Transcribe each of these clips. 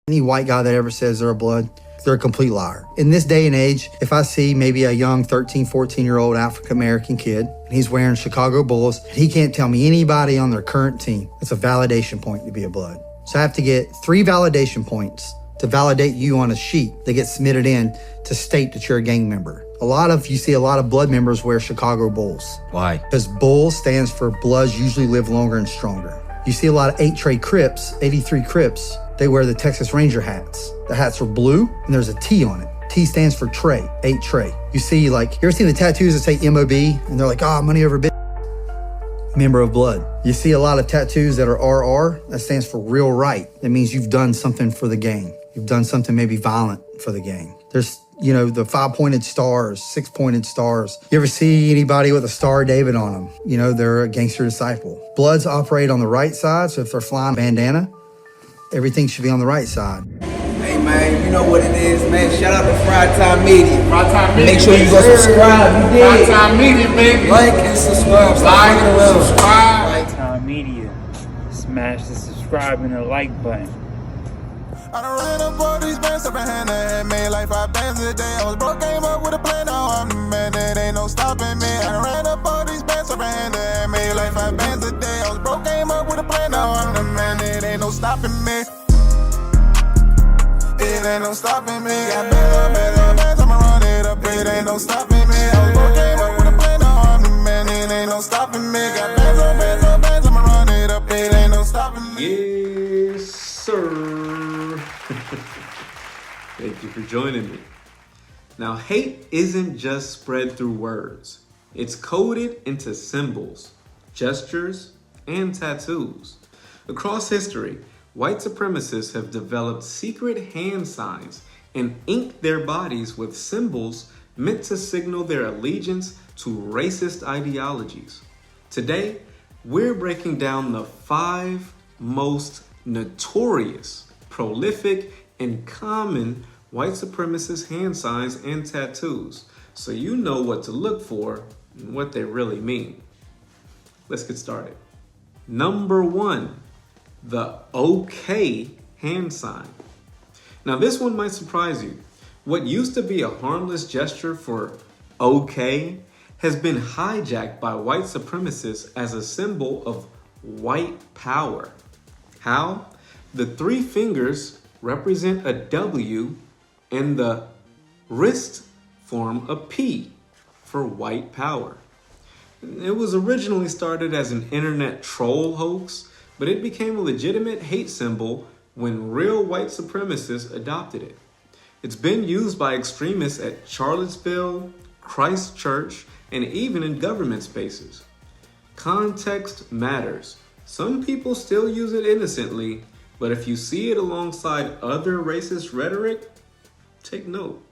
Any white guy that ever says they're a blood, they're a complete liar. In this day and age, if I see maybe a young 13, 14-year-old African-American kid, and he's wearing Chicago Bulls, and he can't tell me anybody on their current team, it's a validation point to be a blood. So I have to get 3 validation points to validate you on a sheet that gets submitted in to state that you're a gang member. You see a lot of blood members wear Chicago Bulls. Why? Because Bull stands for bloods usually live longer and stronger. You see a lot of 8-tray Crips, 83 Crips, they wear the Texas Ranger hats. The hats are blue and there's a T on it. T stands for Trey, 8 Trey. You see you ever seen the tattoos that say MOB and they're like, money over bitch? Member of blood. You see a lot of tattoos that are RR, that stands for real right. That means you've done something for the gang. You've done something maybe violent for the gang. There's, the 5-pointed stars, 6-pointed stars. You ever see anybody with a Star of David on them? They're a gangster disciple. Bloods operate on the right side, so if they're flying a bandana, everything should be on the right side. Hey man, you know what it is, man. Shout out to Fried Time Media. Fried Time Media. Make sure you go subscribe. You did. Fried Time Media, baby. Like and subscribe. Like and subscribe. Fried Time Media. Smash the subscribe and the like button. I done ran up all these bands up in hand and made like 5 bands a day. I was broke, came up with a plan, now I'm the man, there ain't no stopping me. I done ran up all these bands up in hand and made like 5 bands a day. I was broke, came up with a plan, now I'm the man, there ain't no stopping me. It ain't no stopping me. Got bands, I'ma run it up, it ain't no stopping me. I was broke, came up with a plan, now I'm the man, it ain't no stopping me. Got bands, I'ma run it up, it ain't no stopping me. Yes, sir. Thank you for joining me. Now, hate isn't just spread through words. It's coded into symbols, gestures, and tattoos. Across history, white supremacists have developed secret hand signs and inked their bodies with symbols meant to signal their allegiance to racist ideologies. Today, we're breaking down the 5 most notorious, prolific, and common white supremacist hand signs and tattoos, so you know what to look for and what they really mean. Let's get started. Number 1, the OK hand sign. Now this one might surprise you. What used to be a harmless gesture for OK has been hijacked by white supremacists as a symbol of white power. How? The 3 fingers represent a W and the wrist form a P for white power. It was originally started as an internet troll hoax, but it became a legitimate hate symbol when real white supremacists adopted it. It's been used by extremists at Charlottesville, Christchurch, and even in government spaces. Context matters. Some people still use it innocently, but if you see it alongside other racist rhetoric, take note.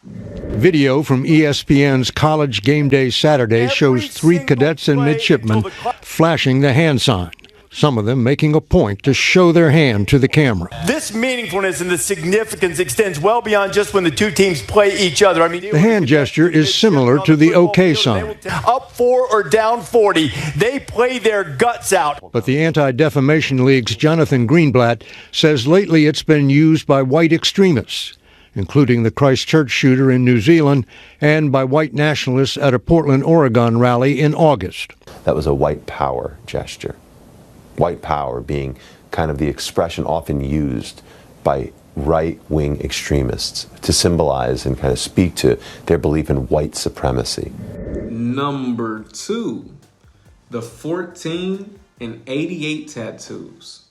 Video from ESPN's College Game Day Saturday shows 3 cadets and midshipmen flashing the hand sign, some of them making a point to show their hand to the camera. This meaningfulness and the significance extends well beyond just when the 2 teams play each other. The hand gesture is similar to the OK sign. Up 4 or down 40, they play their guts out. But the Anti-Defamation League's Jonathan Greenblatt says lately it's been used by white extremists, including the Christchurch shooter in New Zealand and by white nationalists at a Portland, Oregon rally in August. That was a white power gesture. White power being kind of the expression often used by right-wing extremists to symbolize and kind of speak to their belief in white supremacy. Number 2, the 14 and 88 tattoos.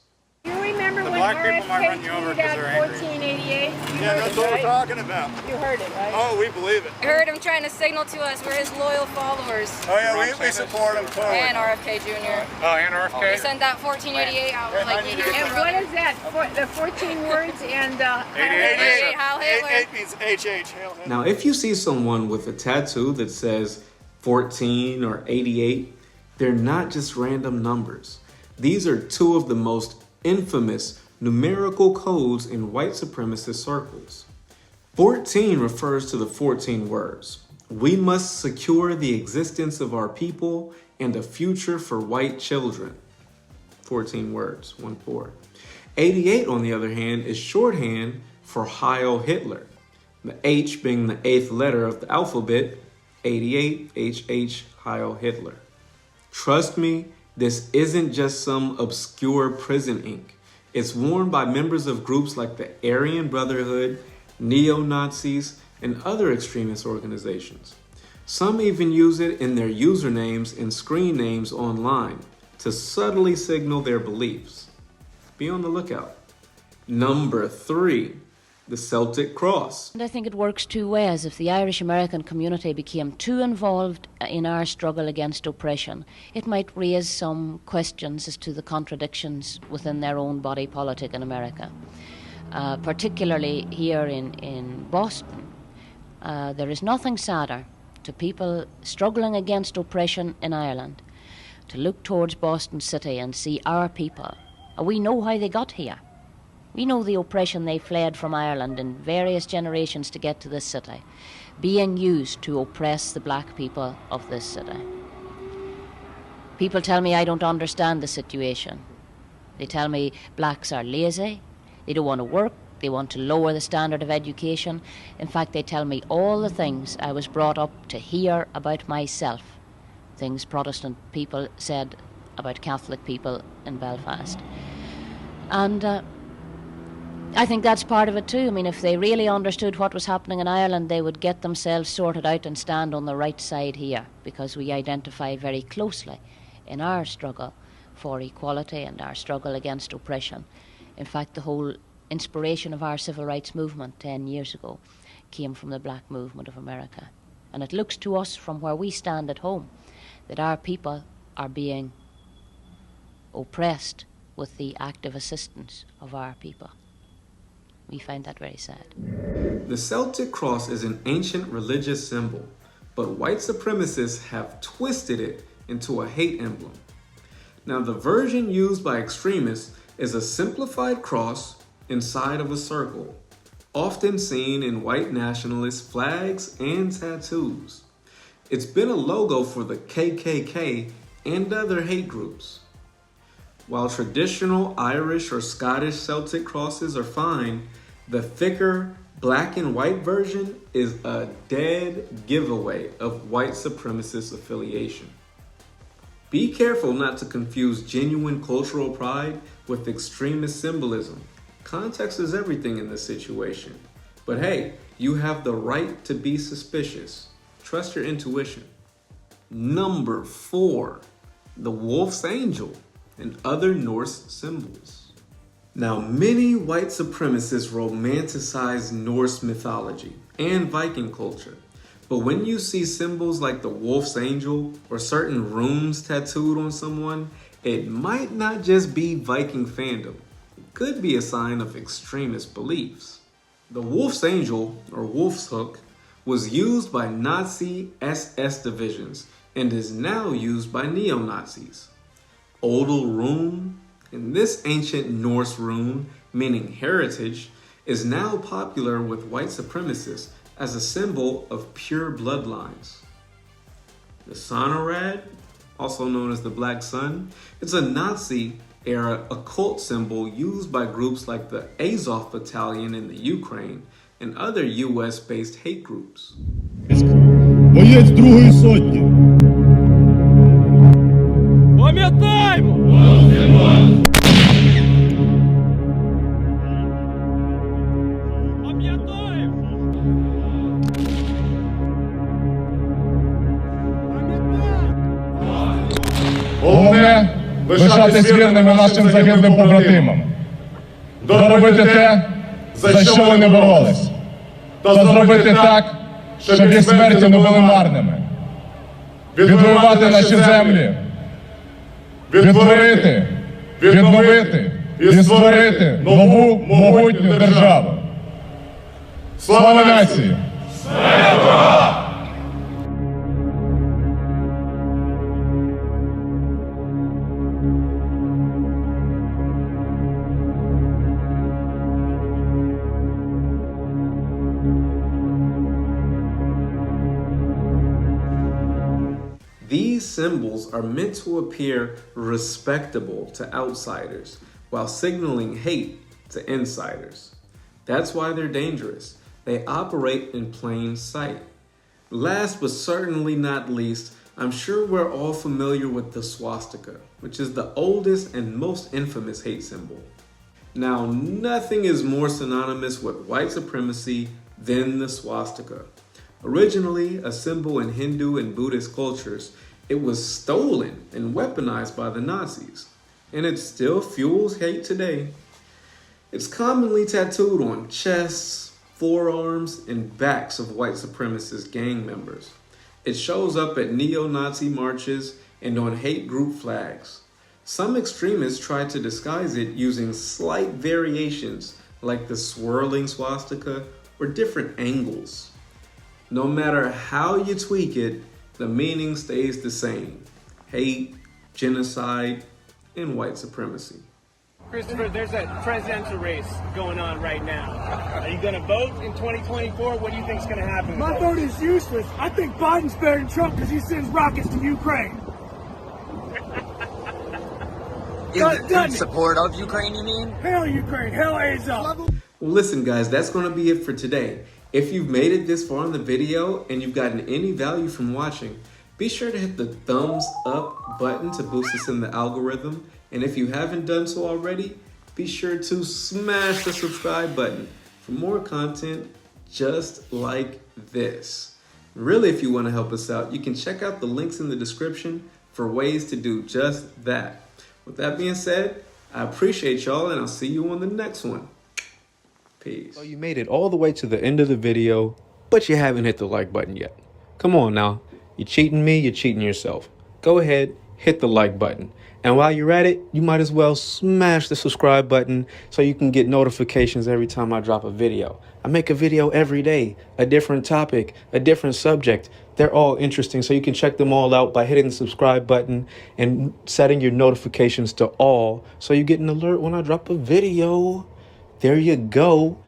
You remember when black people might run RFK you over tweeted because out they're angry. 1488? Yeah, that's what we're talking about. You heard it, right? Oh, we believe it. I heard him trying to signal to us we're his loyal followers. Oh yeah, we support him totally. And RFK Jr. Oh, and RFK? We sent that 1488 out. We're like, And what is that? The 14 words and 88, Heil Hitler. 8 means HH, Hail Hitler. Now, if you see someone with a tattoo that says 14 or 88, they're not just random numbers. These are 2 of the most infamous numerical codes in white supremacist circles. 14 refers to the 14 words. We must secure the existence of our people and a future for white children. 14 words, 1-4. 88, on the other hand, is shorthand for Heil Hitler. The H being the 8th letter of the alphabet, 88, HH, Heil Hitler. Trust me, this isn't just some obscure prison ink. It's worn by members of groups like the Aryan Brotherhood, neo-Nazis, and other extremist organizations. Some even use it in their usernames and screen names online to subtly signal their beliefs. Be on the lookout. Number 3, the Celtic Cross. And I think it works two ways. If the Irish American community became too involved in our struggle against oppression, it might raise some questions as to the contradictions within their own body politic in America. Particularly here in Boston, there is nothing sadder to people struggling against oppression in Ireland to look towards Boston City and see our people. We know how they got here. We know the oppression they fled from Ireland in various generations to get to this city, being used to oppress the black people of this city. People tell me I don't understand the situation. They tell me blacks are lazy, they don't want to work, they want to lower the standard of education. In fact, they tell me all the things I was brought up to hear about myself, things Protestant people said about Catholic people in Belfast. And I think that's part of it too. I mean, if they really understood what was happening in Ireland, they would get themselves sorted out and stand on the right side here, because we identify very closely in our struggle for equality and our struggle against oppression. In fact, the whole inspiration of our civil rights movement 10 years ago came from the black movement of America. And it looks to us from where we stand at home that our people are being oppressed with the active assistance of our people. We find that very sad. The Celtic Cross is an ancient religious symbol, but white supremacists have twisted it into a hate emblem. Now, the version used by extremists is a simplified cross inside of a circle, often seen in white nationalist flags and tattoos. It's been a logo for the KKK and other hate groups. While traditional Irish or Scottish Celtic crosses are fine, the thicker black and white version is a dead giveaway of white supremacist affiliation. Be careful not to confuse genuine cultural pride with extremist symbolism. Context is everything in this situation. But hey, you have the right to be suspicious. Trust your intuition. Number 4, the Wolf's Angel and other Norse symbols. Now, many white supremacists romanticize Norse mythology and Viking culture. But when you see symbols like the Wolf's Angel or certain runes tattooed on someone, it might not just be Viking fandom. It could be a sign of extremist beliefs. The Wolf's Angel, or Wolf's Hook, was used by Nazi SS divisions and is now used by neo-Nazis. Odal rune, and this ancient Norse rune, meaning heritage, is now popular with white supremacists as a symbol of pure bloodlines. The Sonorad, also known as the Black Sun, is a Nazi-era occult symbol used by groups like the Azov Battalion in the Ukraine and other US-based hate groups. Боєць другої сотні. Пам'ятаємо! Головне – лишатись вірними нашим загиблим побратимам. Доробити те, за що вони боролись. Та зробити так, щоб їх смерті не були марними. Відвоювати наші землі. Відтворити, відновити і створити нову могутню державу. Слава нації! Смерть ворогам! These symbols are meant to appear respectable to outsiders, while signaling hate to insiders. That's why they're dangerous. They operate in plain sight. Last but certainly not least, I'm sure we're all familiar with the swastika, which is the oldest and most infamous hate symbol. Now, nothing is more synonymous with white supremacy than the swastika. Originally a symbol in Hindu and Buddhist cultures, it was stolen and weaponized by the Nazis, and it still fuels hate today. It's commonly tattooed on chests, forearms, and backs of white supremacist gang members. It shows up at neo-Nazi marches and on hate group flags. Some extremists try to disguise it using slight variations like the swirling swastika or different angles. No matter how you tweak it, the meaning stays the same: hate, genocide, and white supremacy. Christopher, there's a presidential race going on right now. Are you going to vote in 2024? What do you think is going to happen? My vote is useless. I think Biden's better than Trump because he sends rockets to Ukraine. In support of Ukraine, you mean? Hell Ukraine. Hell AIDS up. Well, listen, guys, that's going to be it for today. If you've made it this far in the video and you've gotten any value from watching, be sure to hit the thumbs up button to boost us in the algorithm. And if you haven't done so already, be sure to smash the subscribe button for more content just like this. Really, if you want to help us out, you can check out the links in the description for ways to do just that. With that being said, I appreciate y'all, and I'll see you on the next one. Peace. So you made it all the way to the end of the video, but you haven't hit the like button yet. Come on now. You're cheating me, you're cheating yourself. Go ahead, hit the like button. And while you're at it, you might as well smash the subscribe button so you can get notifications every time I drop a video. I make a video every day, a different topic, a different subject. They're all interesting, so you can check them all out by hitting the subscribe button and setting your notifications to all so you get an alert when I drop a video. There you go.